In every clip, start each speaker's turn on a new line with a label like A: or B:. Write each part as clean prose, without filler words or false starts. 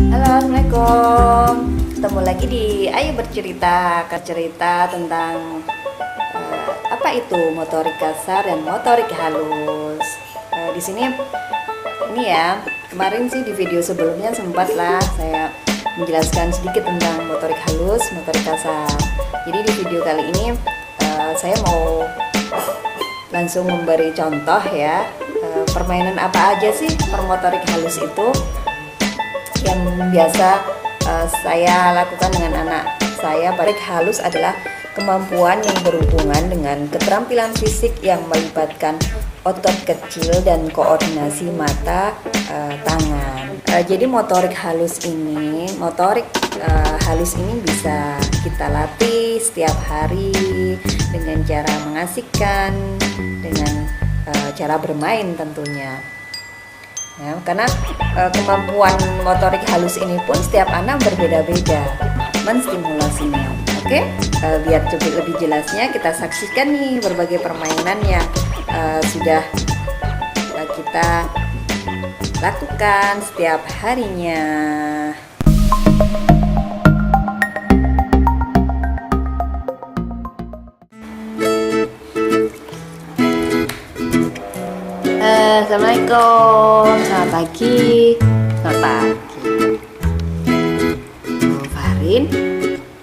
A: Halo, assalamualaikum. Ketemu lagi di Ayo Bercerita. Cerita tentang apa itu motorik kasar dan motorik halus. Di sini ini ya, kemarin sih di video sebelumnya sempatlah saya menjelaskan sedikit tentang motorik halus, motorik kasar. Jadi di video kali ini saya mau langsung memberi contoh ya, permainan apa aja sih permotorik halus itu yang biasa saya lakukan dengan anak saya. Motorik halus adalah kemampuan yang berhubungan dengan keterampilan fisik yang melibatkan otot kecil dan koordinasi mata, tangan. Jadi motorik halus ini bisa kita latih setiap hari dengan cara mengasihkan, dengan cara bermain tentunya. Ya, karena kemampuan motorik halus ini pun setiap anak berbeda-beda menstimulasinya. Oke, biar lebih jelasnya kita saksikan nih berbagai permainan yang sudah kita lakukan setiap harinya. Assalamualaikum, selamat pagi. Farin,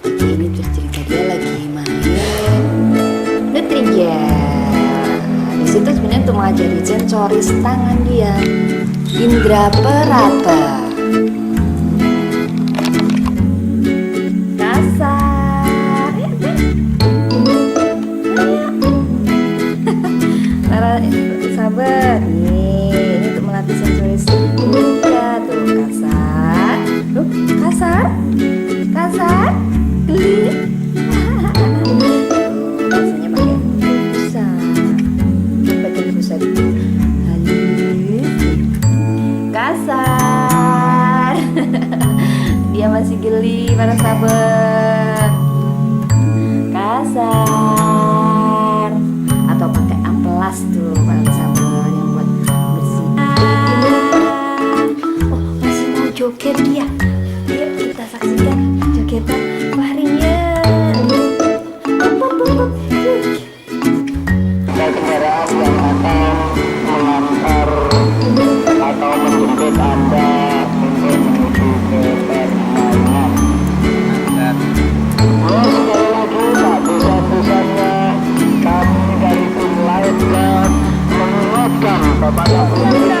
A: ini cerita dia lagi main Nutrijel. Di situ sebenarnya untuk mengajari sensoris tangan dia, indra peraba, kasar, sabar nih, ini untuk melatih sensoris indra tuh. Kasar, kulit. Biasanya pakai busa, halus, kasar. Dia masih geli, para sabar. Kasar, atau pakai amplas tuh, para sabar yang buat bersih. Oh, masih mau joget dia. Yuk kita saksikan jogetan Fahrinya.
B: Kendaraan yang akan mengantar atau menjemput Anda untuk menuju ke permainan. Sekali lagi tak bosan-bosannya kami dari tim Live mengingatkan kepada pemirsa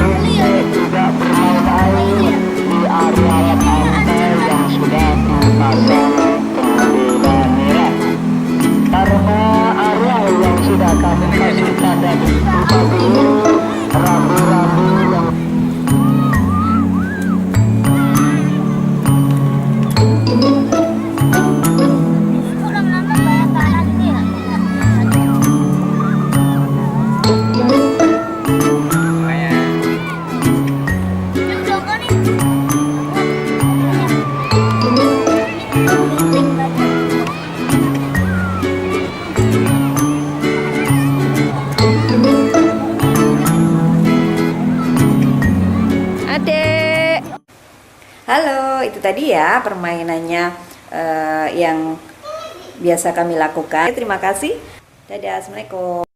B: untuk tidak bermain air di area pantai yang sudah dipasang bendera merah, karena area yang sudah kami kasih tanda berupa rambu-rambu yang
A: Halo, itu tadi ya permainannya yang biasa kami lakukan. Terima kasih. Dadah, assalamualaikum.